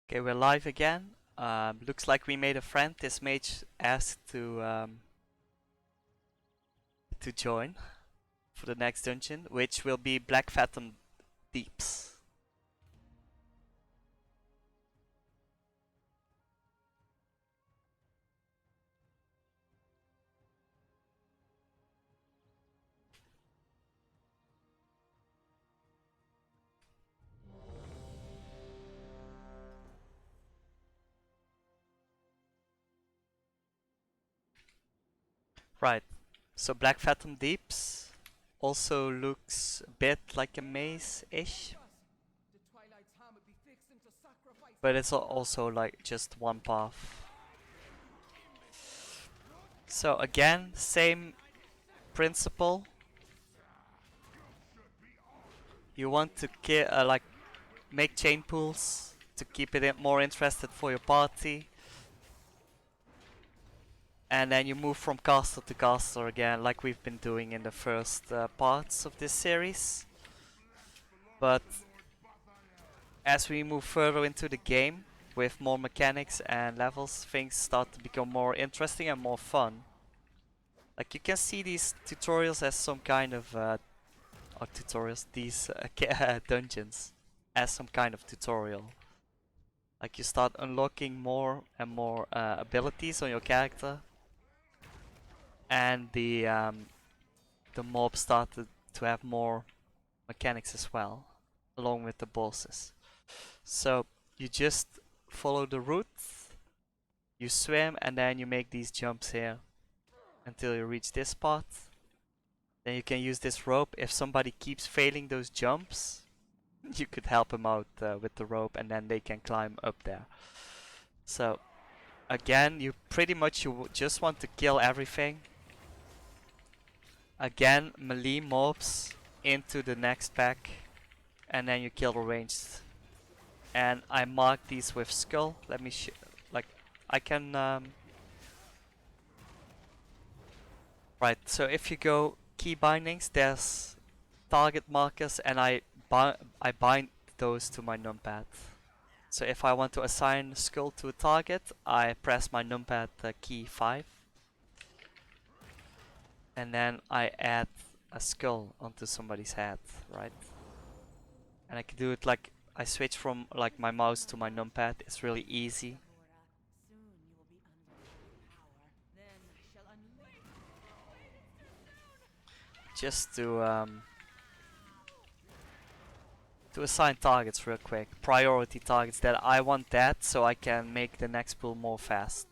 Okay, we're live again. Looks like we made a friend. This mage asked to join for the next dungeon, which will be Blackfathom Deeps. Right. So Blackfathom Deeps also looks a bit like a maze-ish, but it's also like just one path. So again, same principle. You want to like make chain pools to keep it more interested for your party. And then you move from caster to caster again, like we've been doing in the first parts of this series. But as we move further into the game, with more mechanics and levels, things start to become more interesting and more fun. Like you can see these tutorials as some kind of, or tutorials, these dungeons as some kind of tutorial. Like you start unlocking more and more abilities on your character, and the mob started to have more mechanics as well, along with the bosses. So you just follow the route, you swim, and then you make these jumps here until you reach this spot. Then you can use this rope. If somebody keeps failing those jumps, you could help them out with the rope, and then they can climb up there. So again, you pretty much just want to kill everything. Again, melee mobs into the next pack, and then you kill the ranged. And I mark these with skull. Let me like I can right. So if you go key bindings, there's target markers, and I bind those to my numpad. So if I want to assign skull to a target, I press my numpad key 5. And then I add a skull onto somebody's head, right? And I can do it like I switch from like my mouse to my numpad. It's really easy. Just to assign targets real quick. Priority targets that I want that, so I can make the next pull more fast.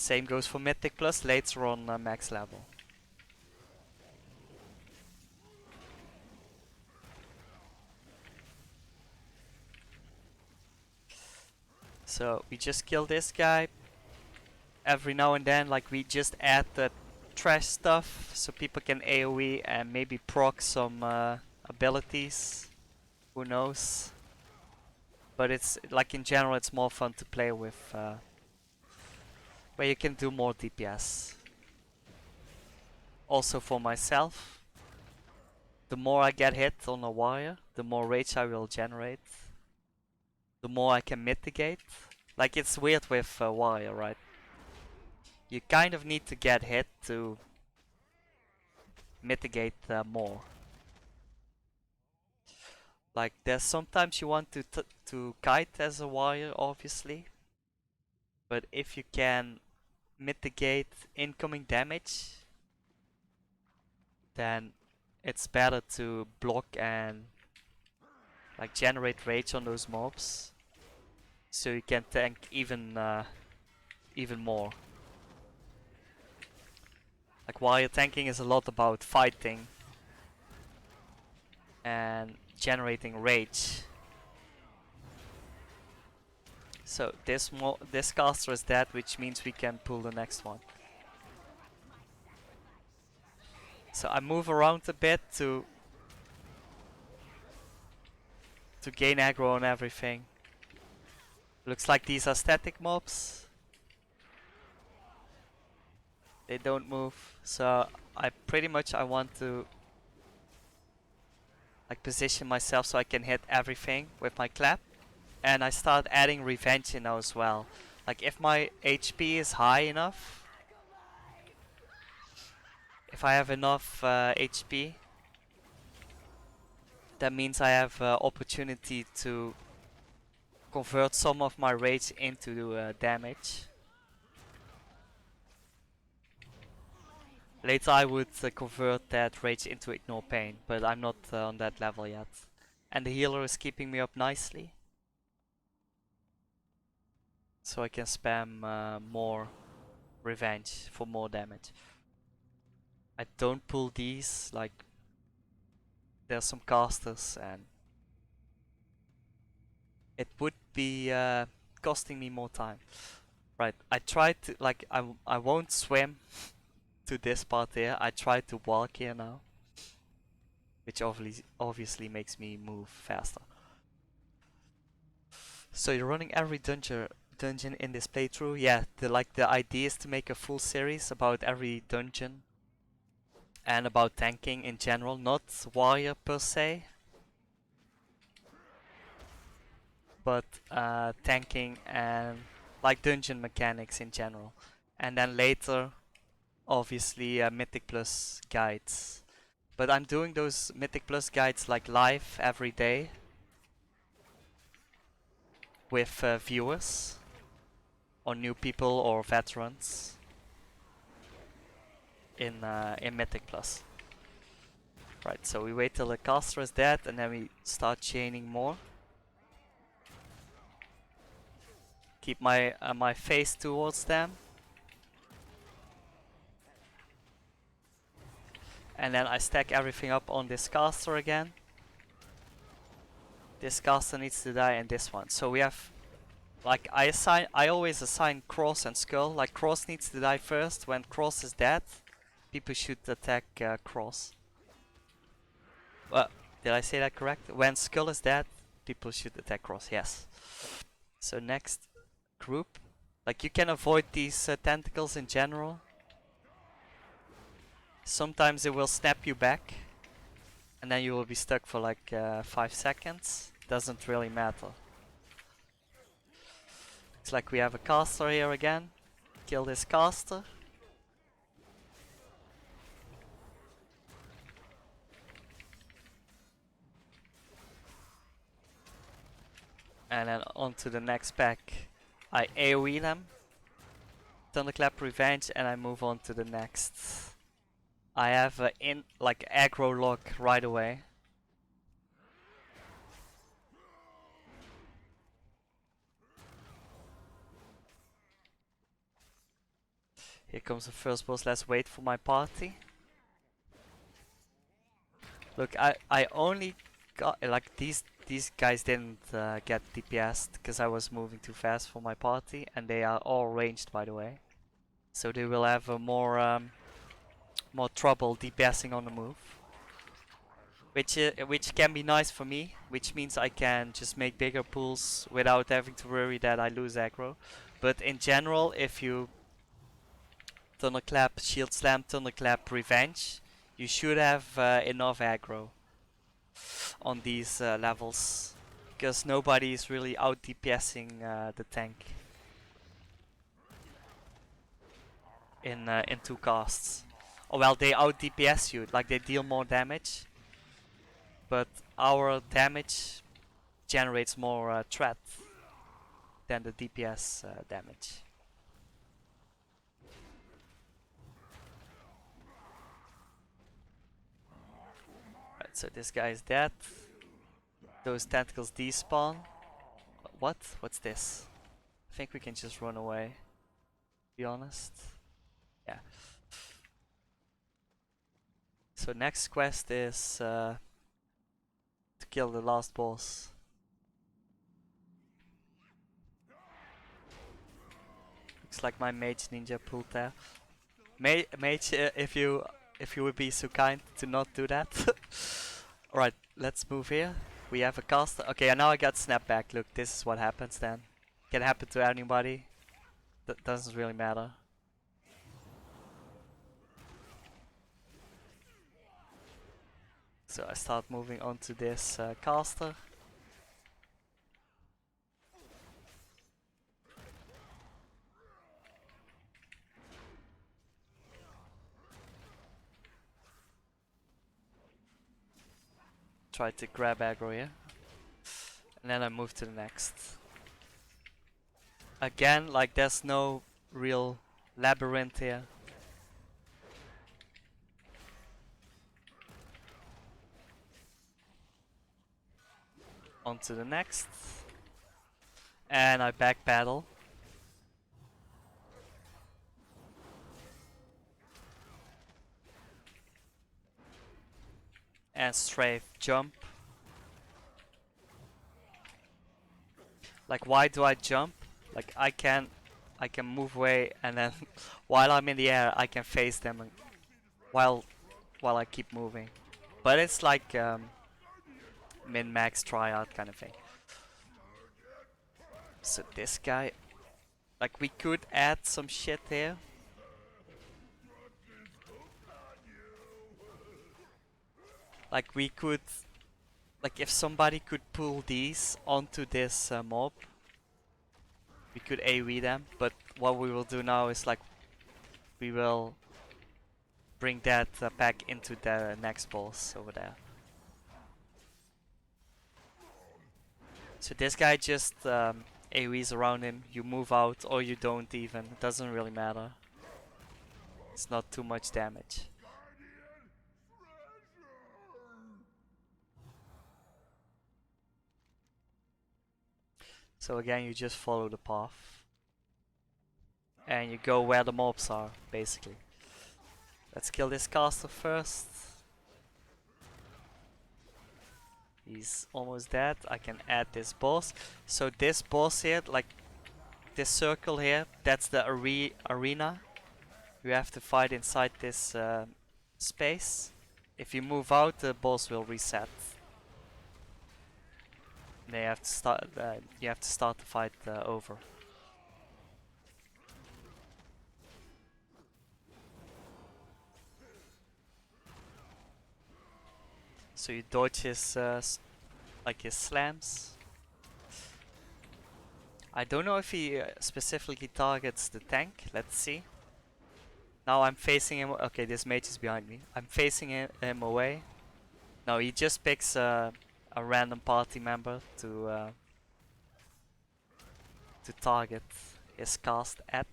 Same goes for Mythic Plus later on max level. So we just kill this guy. Every now and then, like we just add the trash stuff so people can AoE and maybe proc some abilities. Who knows? But it's like in general, it's more fun to play with, where you can do more DPS. Also for myself, the more I get hit on a wire, the more rage I will generate. The more I can mitigate. Like it's weird with wire, right? You kind of need to get hit to mitigate more. Like there's sometimes you want to kite as a wire, obviously. But if you can mitigate incoming damage, then it's better to block and like generate rage on those mobs, so you can tank even more. Like wire tanking is a lot about fighting and generating rage. So this caster is dead, which means we can pull the next one. So I move around a bit to gain aggro on everything. Looks like these are static mobs. They don't move, so I want to like position myself so I can hit everything with my clap. And I start adding revenge in now as well. Like if my HP is high enough, if I have enough HP, that means I have opportunity to convert some of my rage into damage. Later I would convert that rage into ignore pain, but I'm not on that level yet. And the healer is keeping me up nicely. So I can spam more revenge for more damage. I don't pull these, like there's some casters and it would be costing me more time. Right, I tried to, like I won't swim to this part here. I tried to walk here now, which obviously makes me move faster. So you're running every dungeon in this playthrough? Yeah, the idea is to make a full series about every dungeon and about tanking in general, not warrior per se, but tanking and like dungeon mechanics in general. And then later, obviously, Mythic Plus guides. But I'm doing those Mythic Plus guides like live every day with viewers or new people or veterans in Mythic Plus. Right, so we wait till the caster is dead and then we start chaining more. Keep my my face towards them. And then I stack everything up on this caster again. This caster needs to die and this one. So we have, like I always assign Cross and Skull. Like Cross needs to die first. When Cross is dead, people should attack Cross. Did I say that correct? When Skull is dead, people should attack Cross, yes. So next group. Like you can avoid these tentacles in general. Sometimes it will snap you back. And then you will be stuck for like 5 seconds. Doesn't really matter. Looks like we have a caster here again. Kill this caster. And then on to the next pack. I AoE them. Thunderclap Revenge and I move on to the next. I have like aggro lock right away. Here comes the first boss. Let's wait for my party. Look, I only got like these guys didn't get DPS'd because I was moving too fast for my party, and they are all ranged by the way, so they will have more trouble DPSing on the move, which can be nice for me, which means I can just make bigger pools without having to worry that I lose aggro. But in general, if you Thunderclap, Shield Slam, Thunderclap, Revenge, you should have enough aggro on these levels, because nobody is really out DPSing the tank in 2 casts. Oh well, they out DPS you, like they deal more damage, but our damage generates more threat than the DPS damage. Right, so this guy is dead. Those tentacles despawn. What? What's this? I think we can just run away, to be honest. Yeah. So next quest is to kill the last boss. Looks like my mage ninja pulled there. Mage, if you would be so kind to not do that. Alright, let's move here. We have a caster. Okay, and now I got snapback. Look, this is what happens then. Can happen to anybody. That doesn't really matter. So I start moving onto this caster. Try to grab aggro here. And then I move to the next. Again, like there's no real labyrinth here. On to the next. And I back battle. And strafe jump. Like why do I jump? Like I can move away and then while I'm in the air I can face them and while I keep moving. But it's like min-max tryout kind of thing. So this guy, like we could add some shit here. Like we could, like if somebody could pull these onto this mob, we could AoE them. But what we will do now is like we will bring that back into the next boss over there. So this guy just AoEs around him, you move out or you don't even, it doesn't really matter. It's not too much damage. So again you just follow the path. And you go where the mobs are, basically. Let's kill this caster first. He's almost dead. I can add this boss. So this boss here, like this circle here, that's the arena. You have to fight inside this space. If you move out, the boss will reset. They have to start. You have to start the fight over. So you dodge his like his slams. I don't know if he specifically targets the tank. Let's see. Now I'm facing him. Okay, this mage is behind me. I'm facing him away. No, he just picks a random party member to target his cast at.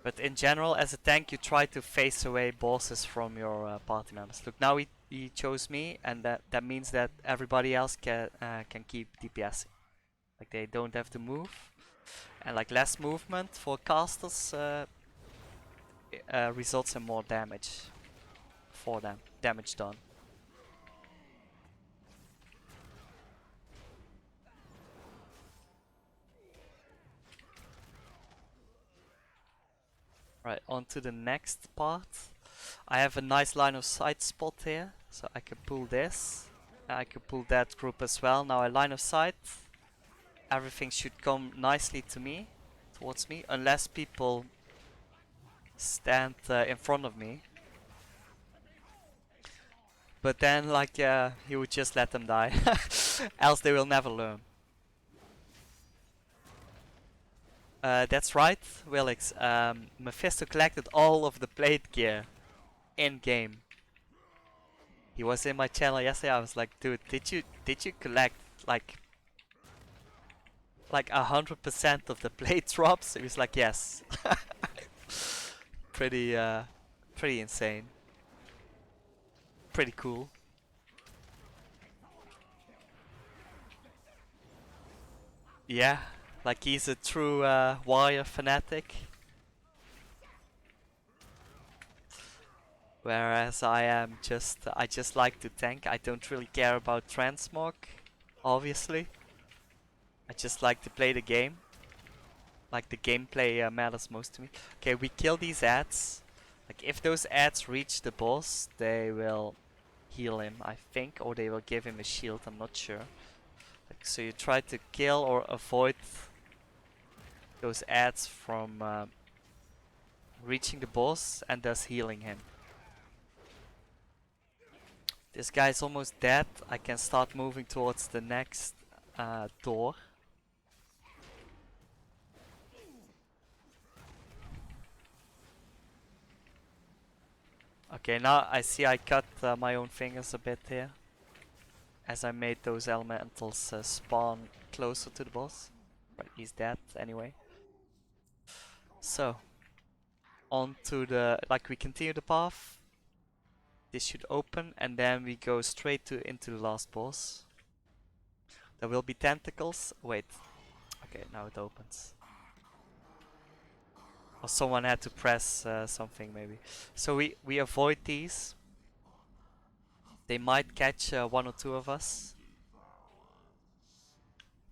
But in general, as a tank, you try to face away bosses from your party members. Look, now he chose me, and that means that everybody else can keep DPSing. Like they don't have to move, and like less movement for casters results in more damage for them. Damage done. Right, on to the next part. I have a nice line of sight spot here, so I can pull this. I can pull that group as well. Now I line of sight. Everything should come nicely to me, towards me, unless people stand in front of me. But then, like, he would just let them die, else they will never learn. That's right, Willix. Mephisto collected all of the plate gear in game. He was in my channel yesterday. I was like, dude, did you collect like 100% of the plate drops? He was like, yes. Pretty insane. Pretty cool. Yeah, like he's a true warrior fanatic. Whereas I just like to tank. I don't really care about transmog, obviously. I just like to play the game. Like the gameplay matters most to me. Okay, we kill these ads. Like if those ads reach the boss, they will heal him, I think, or they will give him a shield, I'm not sure. Like, so you try to kill or avoid those ads from reaching the boss and thus healing him. This guy's almost dead. I can start moving towards the next door. Okay, now I see I cut my own fingers a bit here, as I made those elementals spawn closer to the boss. Right, he's dead anyway. So, on to the, like, we continue the path. This should open, and then we go straight into the last boss. There will be tentacles. Wait. Okay, now it opens. Or someone had to press something maybe. So we avoid these. They might catch one or two of us.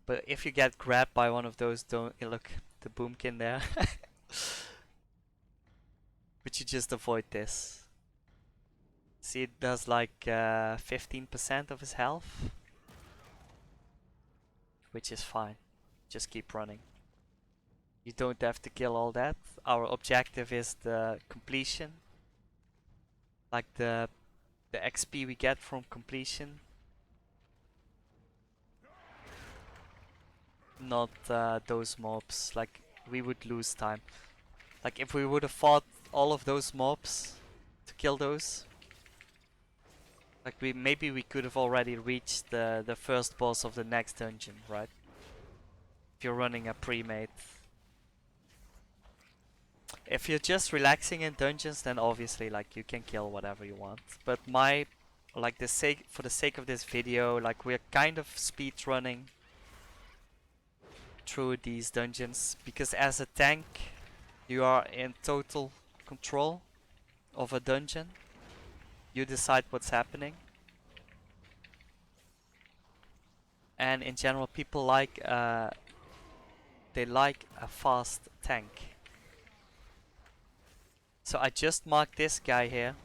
But if you get grabbed by one of those, don't look, the boomkin there. But you just avoid this. See, it does like 15% of his health, which is fine. Just keep running. You don't have to kill all that. Our objective is the completion. Like the XP we get from completion. Not those mobs. Like, we would lose time. Like, if we would have fought all of those mobs to kill those, like, maybe we could have already reached the first boss of the next dungeon, right? If you're running a pre-made. If you're just relaxing in dungeons, then obviously, like, you can kill whatever you want. But like, for the sake of this video, like, we're kind of speed running through these dungeons, because as a tank you are in total control of a dungeon. You decide what's happening, and in general people like they like a fast tank. So I just marked this guy here.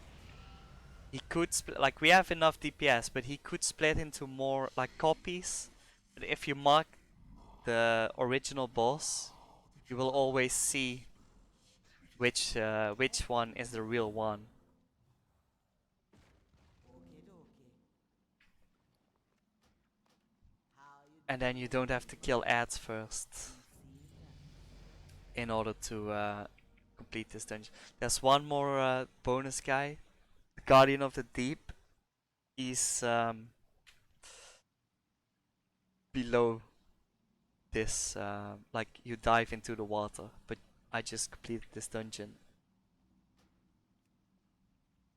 He could like, we have enough DPS, but he could split into more like copies. But if you mark the original boss, you will always see which one is the real one. And then you don't have to kill ads first in order to complete this dungeon. There's one more bonus guy, the Guardian of the Deep. He's below this, like, you dive into the water, but I just completed this dungeon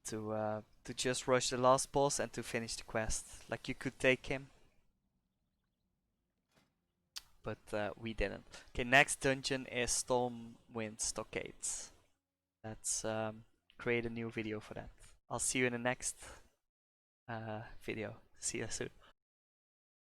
to just rush the last boss and to finish the quest. Like, you could take him, but we didn't. Okay, next dungeon is Stormwind Stockades. Let's create a new video for that. I'll see you in the next video. See you soon.